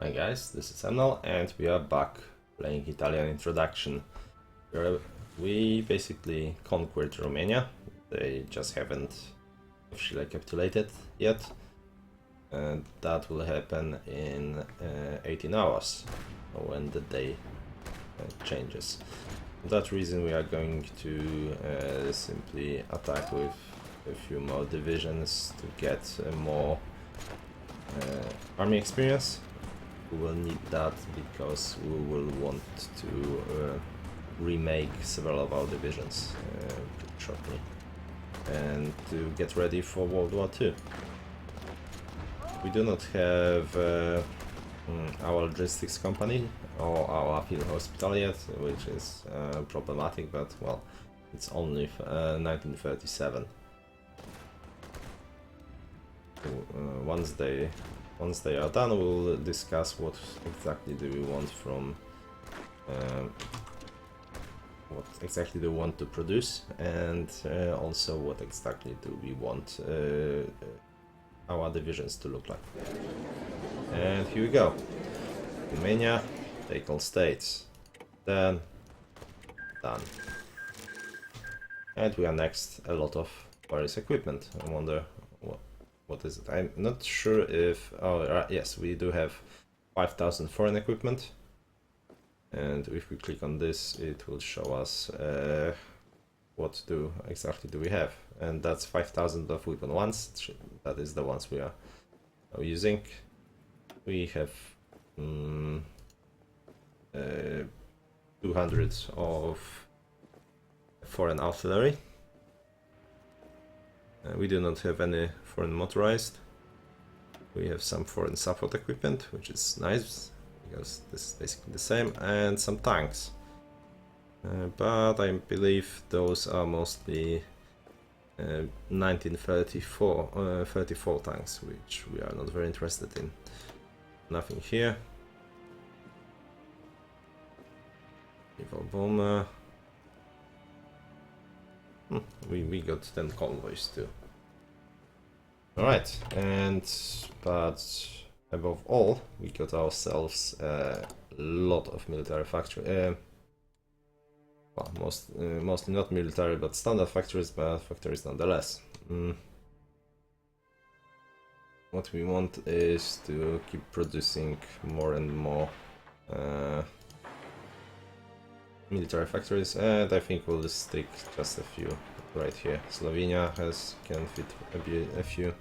Hi guys, this is Emnel and we are back playing Italian Introduction. We basically conquered Romania. They just haven't officially capitulated yet. And that will happen in 18 hours when the day changes. For that reason we are going to simply attack with a few more divisions to get more army experience. We will need that because we will want to remake several of our divisions pretty shortly and to get ready for World War II. We do not have our logistics company or our field hospital yet, which is problematic, but well, it's only 1937. Once they are done, we'll discuss what exactly do we want from what exactly do we want to produce, and also what exactly do we want our divisions to look like. And here we go. Romania, take all states. Then done. And we annexed a lot of various equipment. I wonder what is it? I'm not sure if... Oh, yes, we do have 5,000 foreign equipment. And if we click on this, it will show us what exactly do we have. And that's 5,000 of weapon ones. That is the ones we are using. We have 200 of foreign artillery. We do not have any foreign motorized. We have some foreign support equipment, which is nice because this is basically the same, and some tanks. But I believe those are mostly 1934 tanks, which we are not very interested in. Nothing here. Naval bomber. We got 10 convoys too. Alright, but above all, we got ourselves a lot of military factories. Well, mostly not military, but standard factories, but factories nonetheless. What we want is to keep producing more and more military factories, and I think we'll stick just a few right here. Slovenia can fit a few.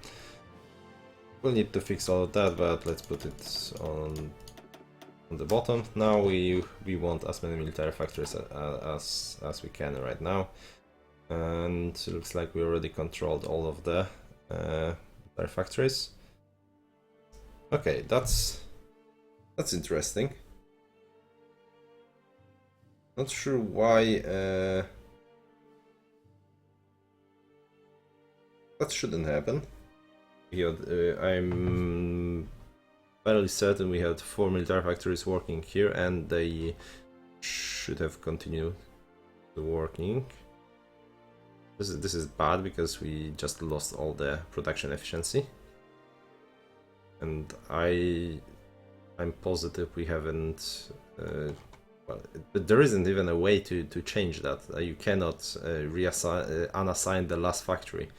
We'll need to fix all of that, but let's put it on the bottom. Now we want as many military factories as we can right now, and it looks like we already controlled all of the military factories. Okay, that's interesting. Not sure why that shouldn't happen. I'm fairly certain we had 4 military factories working here, and they should have continued working. This is bad because we just lost all the production efficiency, and I'm positive we haven't. Well, but there isn't even a way to change that. You cannot unassign the last factory,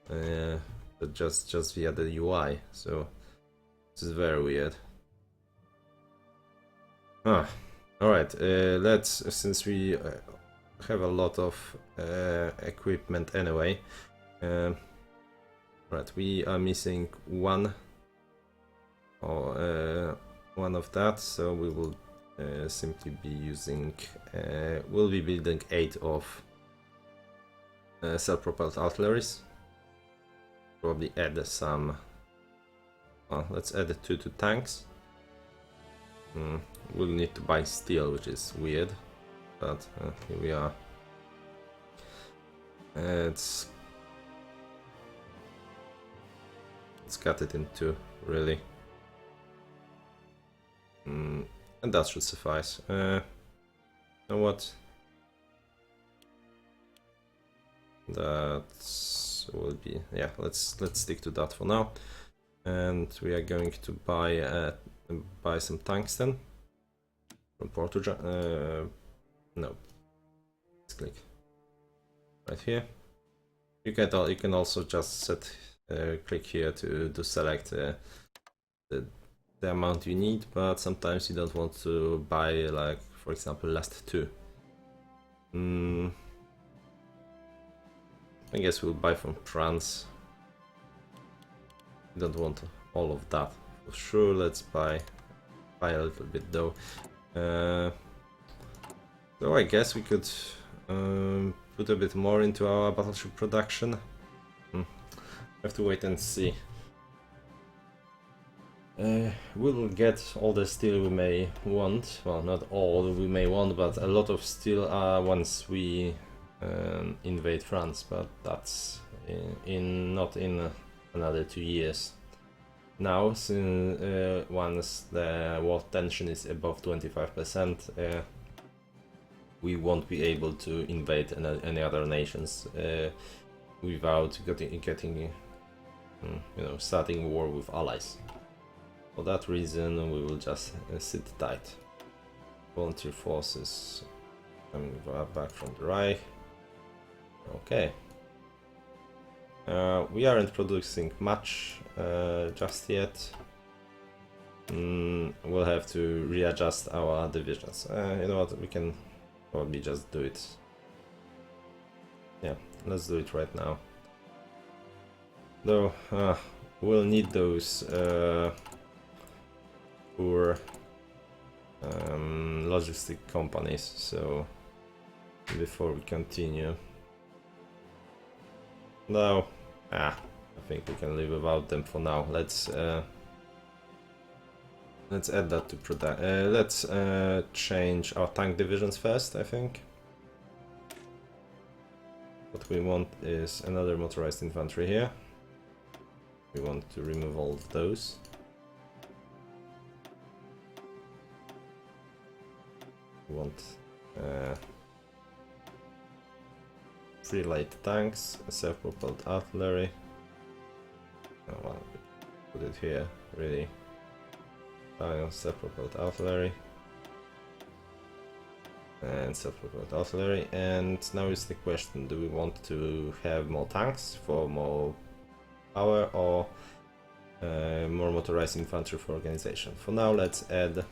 but just via the UI. So this is very weird. All right. Since we have a lot of equipment anyway. Right, we are missing one of that, so we will. Simply be using, we'll be building 8 of self-propelled artilleries. Probably add some, let's add 2 to tanks. We'll need to buy steel, which is weird, but here we are. Let's cut it in 2, really. And that should suffice. You know what? That will be, yeah. Let's stick to that for now. And we are going to buy buy some tungsten from Portugal. No, let's click right here. You can also just set click here to select the amount you need, but sometimes you don't want to buy, like for example last two. I guess we'll buy from France. We don't want all of that for sure. Let's buy a little bit though. So I guess we could put a bit more into our battleship production. Have to wait and see. We'll get all the steel we may want. Well, not all we may want, but a lot of steel once we invade France. But that's not in another 2 years. Now, since once the war tension is above 25%, we won't be able to invade any other nations without getting starting war with allies. For that reason, we will just sit tight. Volunteer forces coming back from the Reich. Okay. We aren't producing much just yet. We'll have to readjust our divisions. You know what? We can probably just do it. Yeah, let's do it right now. Though we'll need those poor logistic companies, so before we continue. No, I think we can live without them for now. Let's add that to product. Let's change our tank divisions first, I think. What we want is another motorized infantry here. We want to remove all of those. We want 3 light tanks, self-propelled artillery. Oh, well, put it here, really. Self-propelled artillery. And self-propelled artillery. And now is the question, do we want to have more tanks for more power, or more motorized infantry for organization? For now, let's add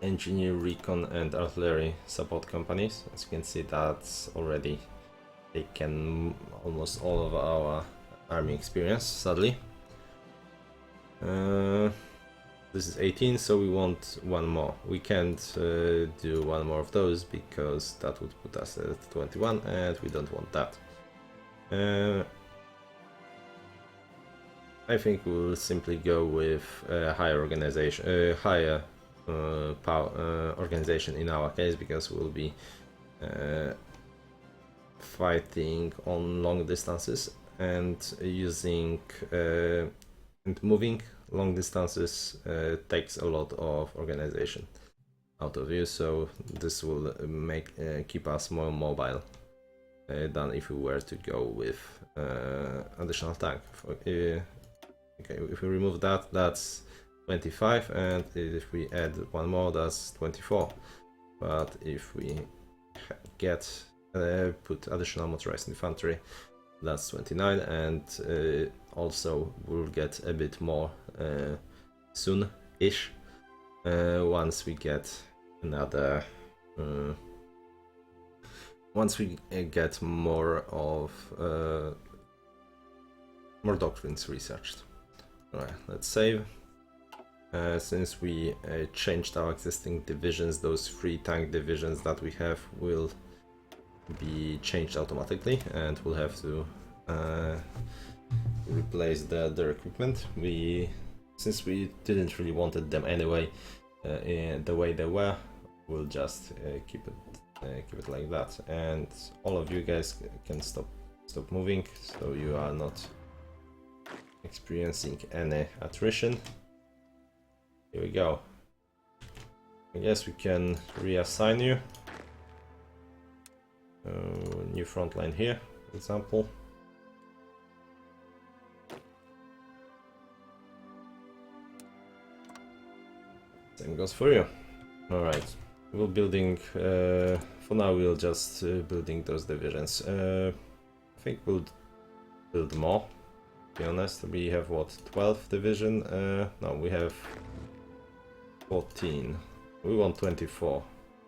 engineer, recon and artillery support companies. As you can see, that's already taken almost all of our army experience, sadly. This is 18, so we want one more. We can't do one more of those because that would put us at 21 and we don't want that. I think we'll simply go with higher organization, higher power organization in our case, because we'll be fighting on long distances and using and moving long distances takes a lot of organization out of you, so this will keep us more mobile than if we were to go with additional tank. Okay, if we remove that, that's 25, and if we add one more, that's 24. But if we put additional motorized infantry, that's 29, and also we'll get a bit more soon-ish once we get another once we get more of more doctrines researched. Alright, let's save. Since we changed our existing divisions, those 3 tank divisions that we have will be changed automatically, and we'll have to replace their equipment. Since we didn't really wanted them anyway in the way they were, we'll just keep it like that, and all of you guys can stop moving, so you are not experiencing any attrition. Here we go. I guess we can reassign you. New front line here, for example. Same goes for you. Alright, we're building, for now we'll just building those divisions. I think we'll build more, to be honest. We have what, 12 division? No, we have 14. We want 24,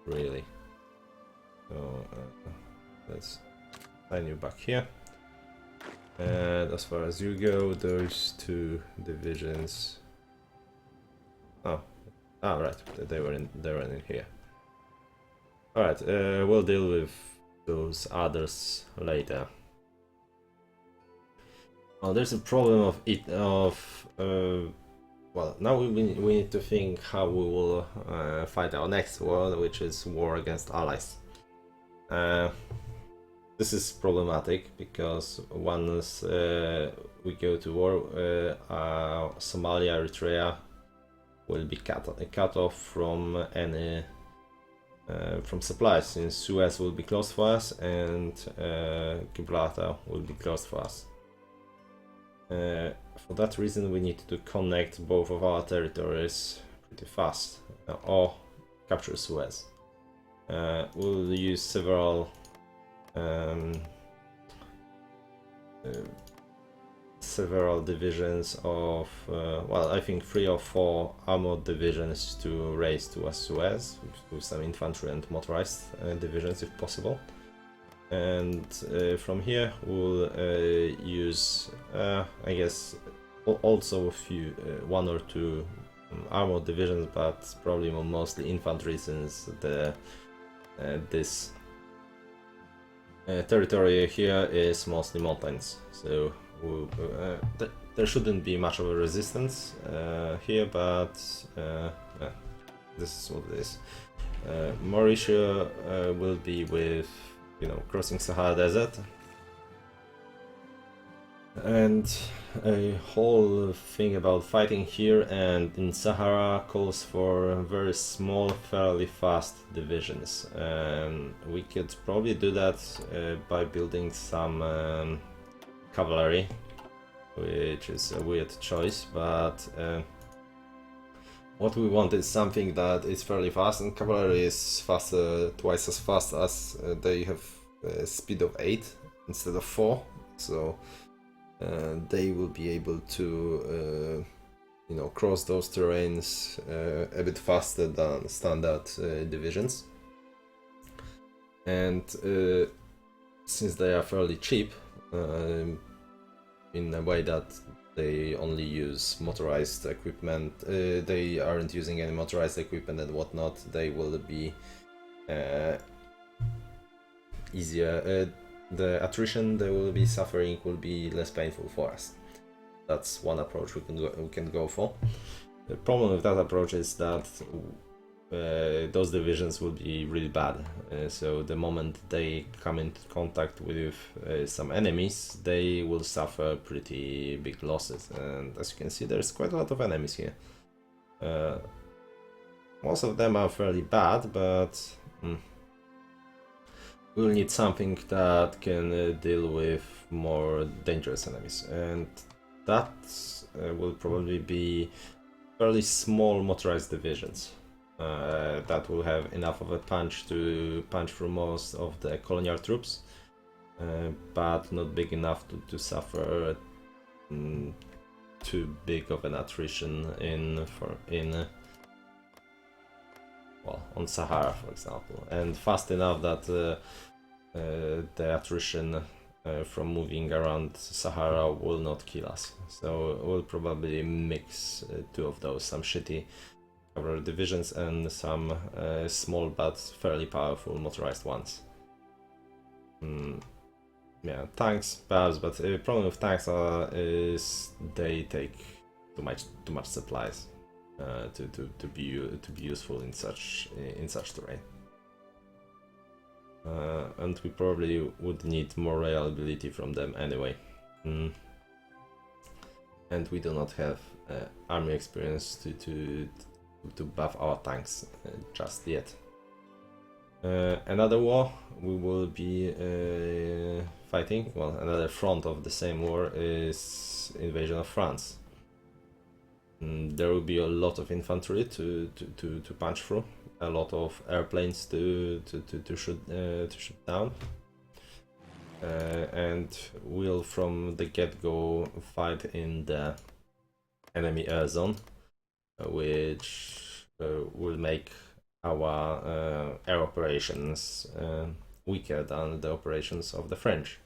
really. So let's sign you back here. And as far as you go, those two divisions. Right, they were in here. Alright, we'll deal with those others later. Well, there's a problem well, now we need to think how we will fight our next war, which is war against allies. This is problematic because once we go to war, Somalia, Eritrea will be cut off from any from supplies, since Suez will be closed for us and Gibraltar will be closed for us. For that reason, we need to connect both of our territories pretty fast, or capture Suez. We'll use several divisions of, well, I think 3 or 4 armored divisions to raise to Suez, with some infantry and motorized divisions if possible. And from here we'll use, I guess, also a few, 1 or 2 armored divisions, but probably mostly infantry, since this territory here is mostly mountains. So there shouldn't be much of a resistance here, but this is what it is. Mauritius will be with, crossing Sahara Desert, and a whole thing about fighting here and in Sahara calls for very small, fairly fast divisions. We could probably do that by building some cavalry, which is a weird choice, but what we want is something that is fairly fast, and cavalry is faster, twice as fast as they have a speed of 8 instead of 4, so they will be able to cross those terrains a bit faster than standard divisions. And since they are fairly cheap, in a way that they only use motorized equipment, they aren't using any motorized equipment and whatnot, they will be easier. The attrition they will be suffering will be less painful for us. That's one approach we can go for. The problem with that approach is that those divisions will be really bad. So the moment they come into contact with some enemies, they will suffer pretty big losses. And as you can see, there's quite a lot of enemies here. Most of them are fairly bad, but we'll need something that can deal with more dangerous enemies, and that will probably be fairly small motorized divisions that will have enough of a punch to punch through most of the colonial troops, but not big enough to suffer too big of an attrition on Sahara, for example, and fast enough that the attrition from moving around Sahara will not kill us. So we'll probably mix 2 of those, some shitty cavalry divisions and some small but fairly powerful motorized ones. Yeah, tanks perhaps, but the problem with tanks is they take too much supplies to be useful in such terrain, and we probably would need more reliability from them anyway. And we do not have army experience to buff our tanks just yet. Another war we will be fighting, well, another front of the same war is invasion of France. There will be a lot of infantry to punch through, a lot of airplanes to shoot down, and we'll from the get-go fight in the enemy air zone, which will make our air operations weaker than the operations of the French.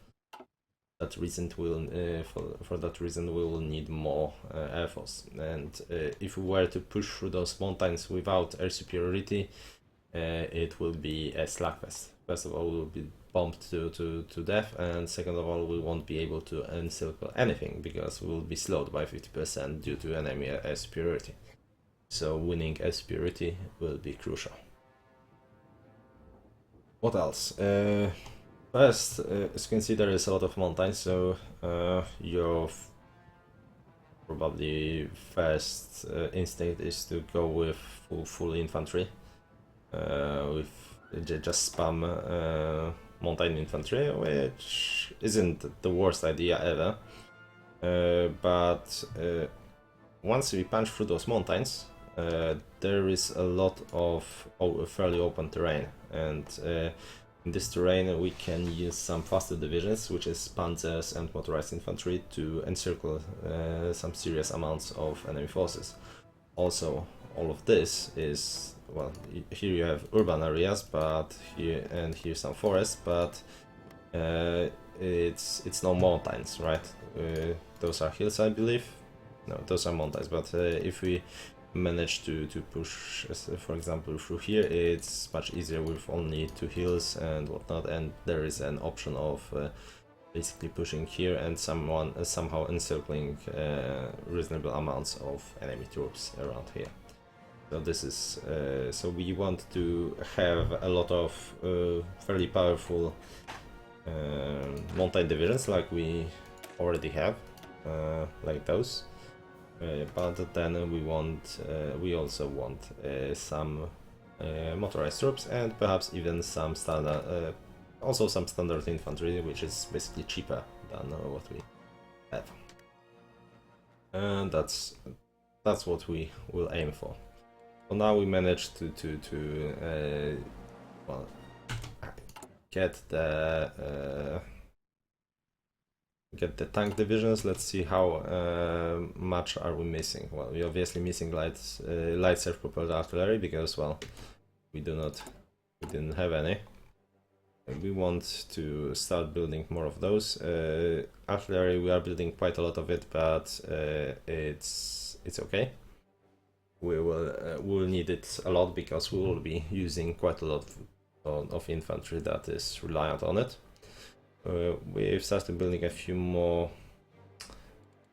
That reason for that reason we will need more air force, and if we were to push through those mountains without air superiority, it will be a slugfest. First of all, we'll be bombed to death, and second of all, we won't be able to encircle anything because we will be slowed by 50% due to enemy air superiority. So winning air superiority will be crucial. What else? First, as you can see, there is a lot of mountains, so your probably first instinct is to go with full infantry, with just spam mountain infantry, which isn't the worst idea ever. But once we punch through those mountains, there is a lot of fairly open terrain, and in this terrain we can use some faster divisions, which is panzers and motorized infantry, to encircle some serious amounts of enemy forces. Also, all of this is, well, here you have urban areas, but here some forests, but it's no mountains, right? Those are hills, I believe. No, those are mountains, but if we manage to push, for example, through here, it's much easier with only 2 hills and whatnot, and there is an option of basically pushing here and somehow encircling reasonable amounts of enemy troops around here. So this is so we want to have a lot of fairly powerful mountain divisions like we already have, like those. But then we also want some motorized troops, and perhaps even some standard, also some standard infantry, which is basically cheaper than what we have. And that's what we will aim for. So now we managed to well, get the tank divisions. Let's see how much are we missing. Well, we're obviously missing light self-propelled artillery because, well, we didn't have any. We want to start building more of those. Artillery, we are building quite a lot of it, but it's okay. We'll need it a lot because we will be using quite a lot of infantry that is reliant on it. We've started building a few more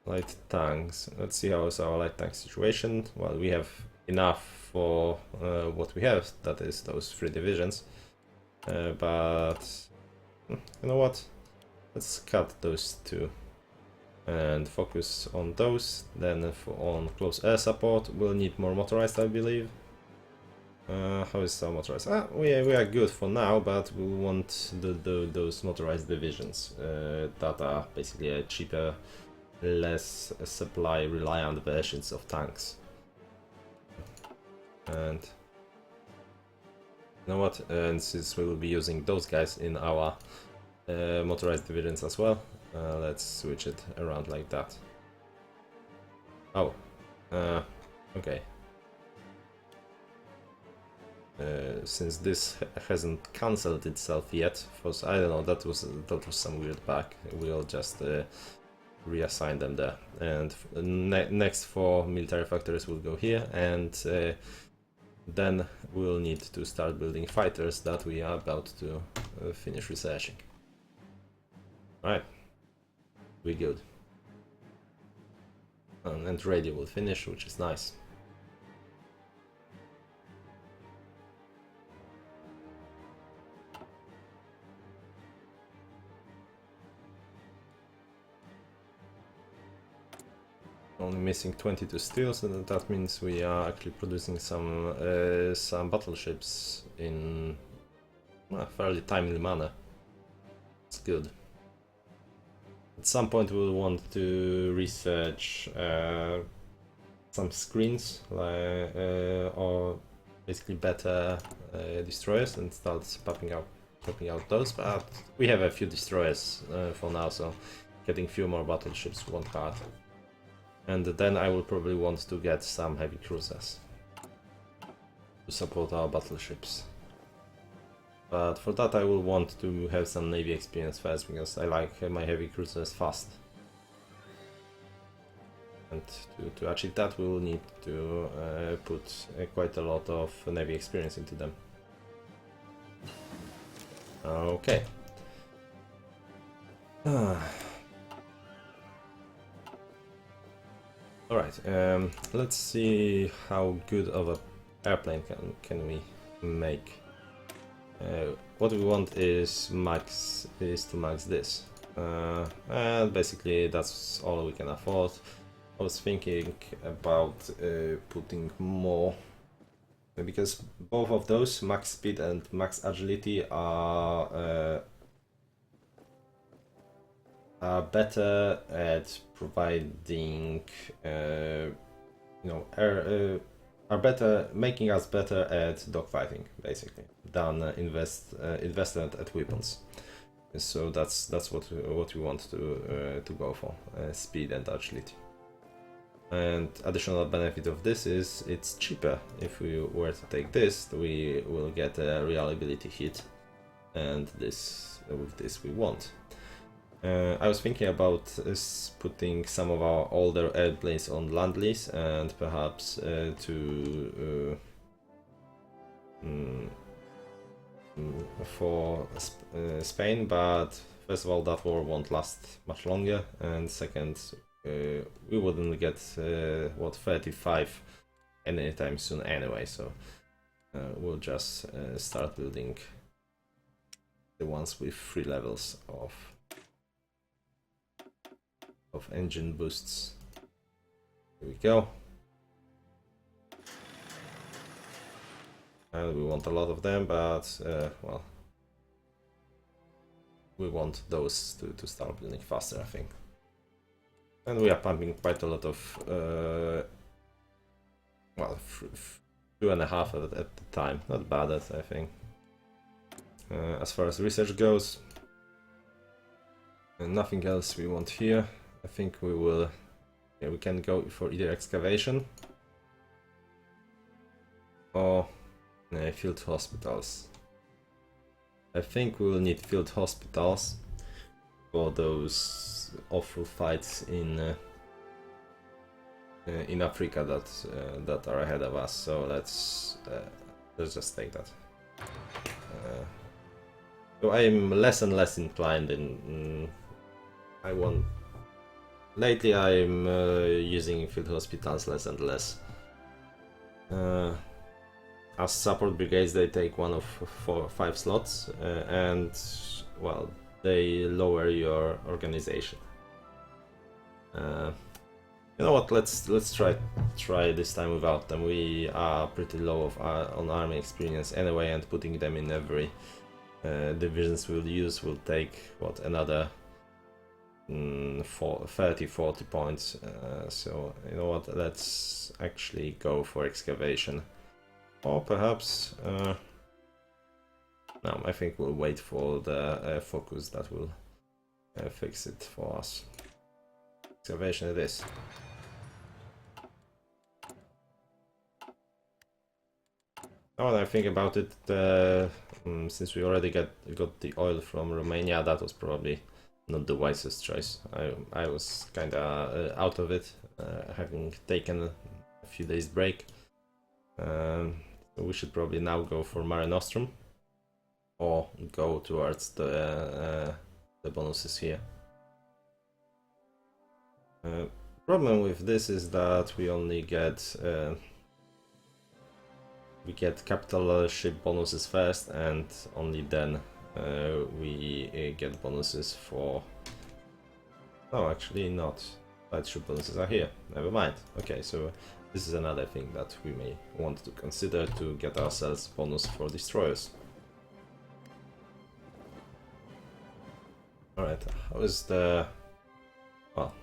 light tanks. Let's see how is our light tank situation. Well, we have enough for what we have, that is those 3 divisions. But you know what? Let's cut those 2 and focus on those. Then on close air support, we'll need more motorized, I believe. How is our motorized? We are good for now, but we want those motorized divisions that are basically cheaper, less supply reliant versions of tanks. And you know what? And since we will be using those guys in our motorized divisions as well, let's switch it around like that. Oh, okay. Since this hasn't cancelled itself yet, I don't know, that was some weird bug. We'll just reassign them there, and next 4 military factories will go here, and then we'll need to start building fighters that we are about to finish researching. Right, we good. And radio will finish, which is nice. Only missing 22 steel, so that means we are actually producing some battleships in a fairly timely manner. It's good. At some point we'll want to research some screens or basically better destroyers and start popping out those. But we have a few destroyers for now, so getting few more battleships won't hurt. And then I will probably want to get some heavy cruisers to support our battleships. But for that I will want to have some navy experience first, because I like my heavy cruisers fast. And to achieve that we will need to put quite a lot of navy experience into them. Okay. Alright, let's see how good of an airplane can we make. What we want is to max this, and basically that's all we can afford. I was thinking about putting more, because both of those, max speed and max agility, are better at providing, are better making us better at dogfighting, basically, than investment at weapons. So that's what we want to go for, speed and agility. And additional benefit of this is it's cheaper. If we were to take this, we will get a reliability hit, and with this we won't. I was thinking about putting some of our older airplanes on land lease, and perhaps for Spain, but first of all that war won't last much longer, and second, we wouldn't get 35 anytime soon anyway, so we'll just start building the ones with 3 levels of engine boosts. Here we go. And we want a lot of them, but well, we want those to start building faster, I think. And we are pumping quite a lot of, well, 2.5 at the time. Not bad, I think. As far as research goes, nothing else we want here. I think we will, yeah, we can go for either excavation or field hospitals. I think we will need field hospitals for those awful fights in Africa that are ahead of us. So let's just take that. So I'm less and less inclined in. Lately I'm using field hospitals less and less. As support brigades, they take 1 of 4 or 5 slots, and well, they lower your organization. You know what? Let's try this time without them. We are pretty low on army experience anyway, and putting them in every divisions we'll use will take what, another 30-40 points. So you know what? Let's actually go for excavation. Or perhaps, no, I think we'll wait for the focus that will fix it for us. Excavation it is. Now that I think about it, since we already got the oil from Romania, that was probably not the wisest choice. I was kinda out of it, having taken a few days break. So we should probably now go for Mare Nostrum, or go towards the bonuses here. Problem with this is that we only get capital ship bonuses first, and only then we get bonuses for. No, actually not. Light ship bonuses are here. Never mind. Okay, so this is another thing that we may want to consider to get ourselves bonus for destroyers. Alright, how is the... Well,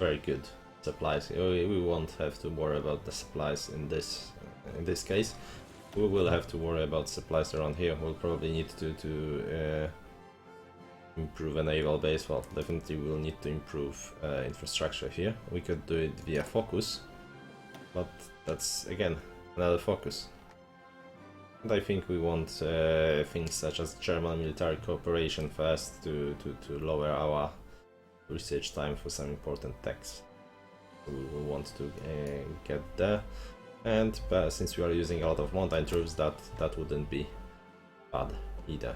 very good. supplies. We won't have to worry about the supplies in this case. We will have to worry about supplies around here. We'll probably need to improve a naval base. Well, definitely we'll need to improve infrastructure here. We could do it via focus, but that's again another focus. And I think we want things such as German military cooperation first to lower our research time for some important techs. We will want to get there, and since we are using a lot of mountain troops, that wouldn't be bad either.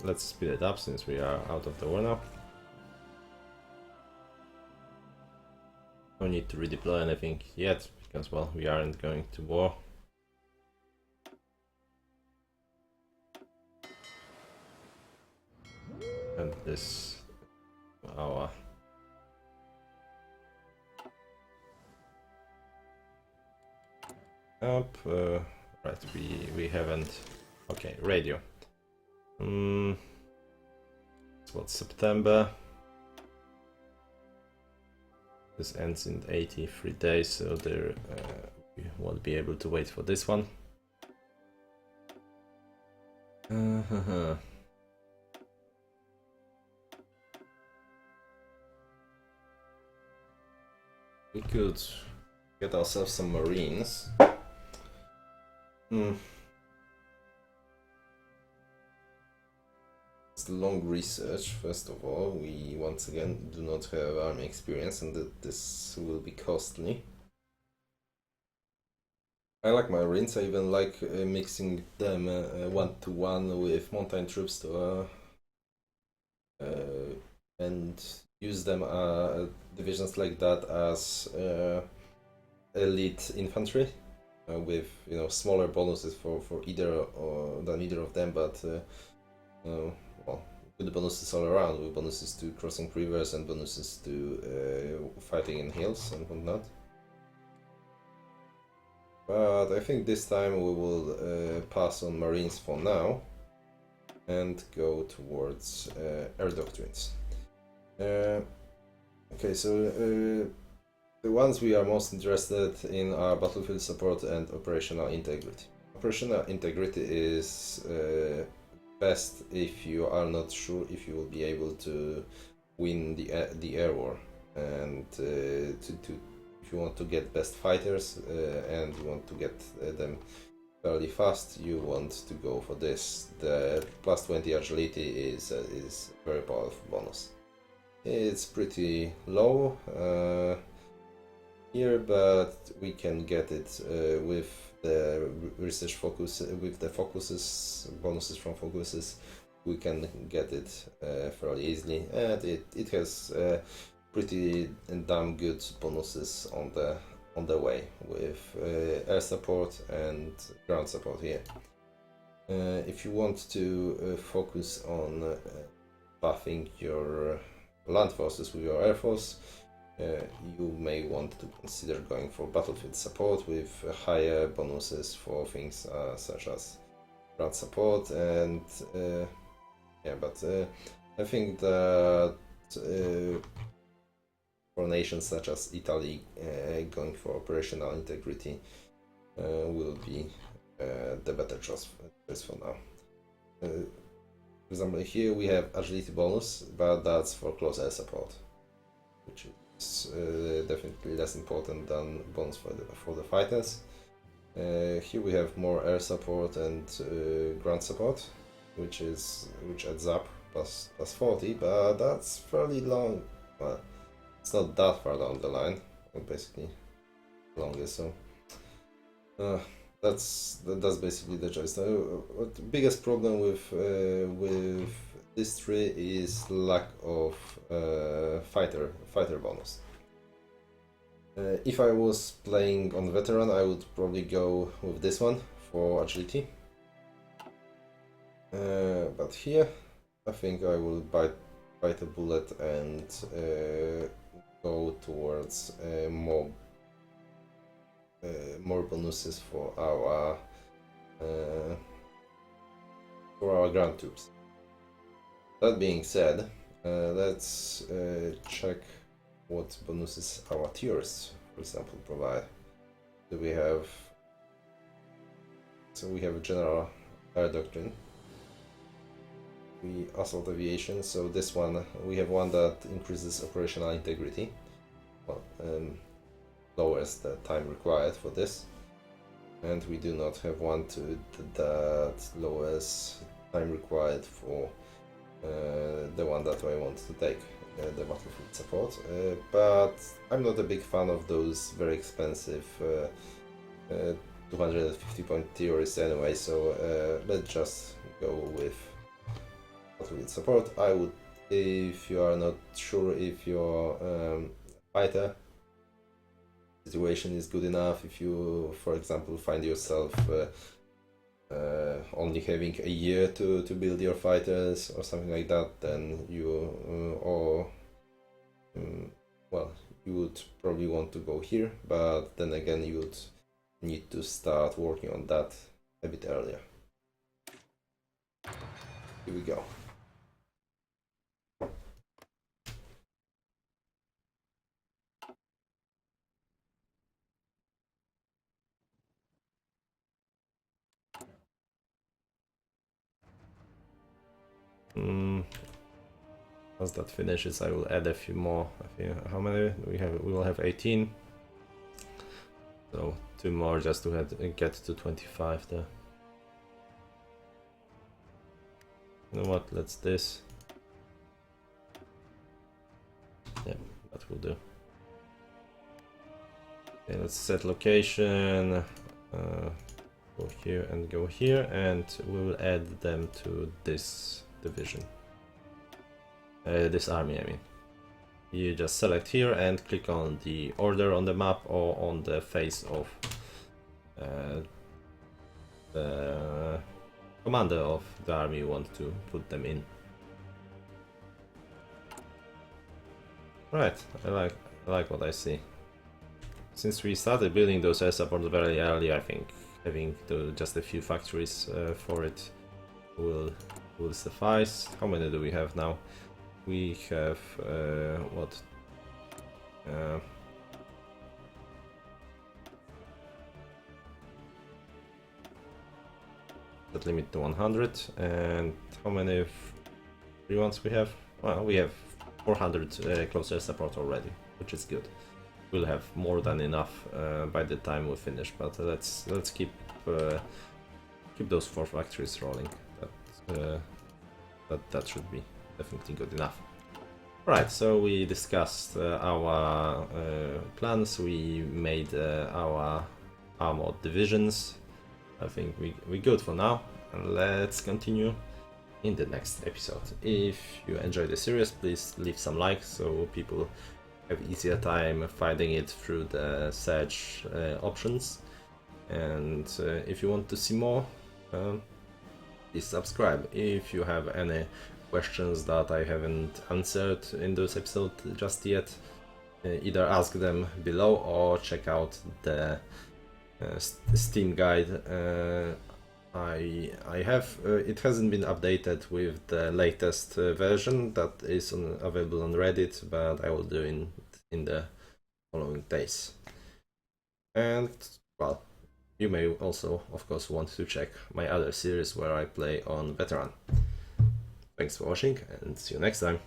Let's speed it up since we are out of the war now. No need to redeploy anything yet, because well, we aren't going to war. And this our up right, we haven't. Okay, radio. It's what, September. This ends in 83 days, so there we won't be able to wait for this one. We could get ourselves some Marines. It's long research. First of all, we once again do not have army experience, and this will be costly. I like Marines. I even like mixing them 1-to-1 with mountain troops to and use them divisions like that as elite infantry with smaller bonuses for either than either of them, but well, good bonuses all around, with bonuses to crossing rivers and bonuses to fighting in hills and whatnot. But I think this time we will pass on Marines for now and go towards air doctrines. Okay, so the ones we are most interested in are battlefield support and operational integrity. Operational integrity is best if you are not sure if you will be able to win the air war, and if you want to get best fighters and you want to get them fairly fast, you want to go for this. The plus 20 agility is a very powerful bonus. It's pretty low here, but we can get it with the research focus, with the focuses, bonuses from focuses. We can get it fairly easily, and it has pretty damn good bonuses on the way, with air support and ground support here. If you want to focus on buffing your land forces with your air force, you may want to consider going for battlefield support with higher bonuses for things such as ground support, and but I think that for nations such as Italy, going for operational integrity will be the better choice for now. For example, here we have agility bonus, but that's for close air support, which is definitely less important than bonus for the fighters. Here we have more air support and ground support, which adds up plus 40, but that's fairly long. Well, it's not that far down the line, basically longer. So that's basically the choice. What the biggest problem with this tree is lack of fighter bonus. If I was playing on veteran, I would probably go with this one for agility. But here, I think I will bite a bullet and go towards more bonuses for our ground troops. That being said, Let's check what bonuses our tiers, for example, provide. Do we have? So we have a general air doctrine. We assault aviation. So this one, we have one that increases operational integrity. Well, lowers the time required for this, and we do not have one that lowers time required for the one that I want to take, the battlefield support. But I'm not a big fan of those very expensive 250 point theories anyway, so let's just go with battlefield support. I would, if you are not sure if your fighter situation is good enough, if you, for example, find yourself only having a year to build your fighters or something like that, then you well, you would probably want to go here, but then again you would need to start working on that a bit earlier. Here we go. Once that finishes, I will add a few more. How many we have? We will have 18. So 2 more just to get to 25 there. You know what? Let's this. Yeah, that will do. Okay, let's set location. Go here and go here, and we will add them to this division. This army, I mean. You just select here and click on the order on the map or on the face of the commander of the army you want to put them in. Right, I like what I see. Since we started building those air supports very early, I think having just a few factories for it will suffice. How many do we have now? We have what? That limit to 100. And how many free ones we have? Well, we have 400 close air support already, which is good. We'll have more than enough by the time we finish. But let's keep those 4 factories rolling. That should be definitely good enough. Right, so we discussed our plans, we made our armored divisions. I think we're good for now, and let's continue in the next episode. If you enjoyed the series, please leave some likes so people have easier time finding it through the search options. And if you want to see more, please subscribe. If you have any questions that I haven't answered in this episode just yet, either ask them below or check out the Steam guide I have. It hasn't been updated with the latest version that is available on Reddit, but I will do it in the following days. And well, you may also of course want to check my other series where I play on Veteran. Thanks for watching and see you next time.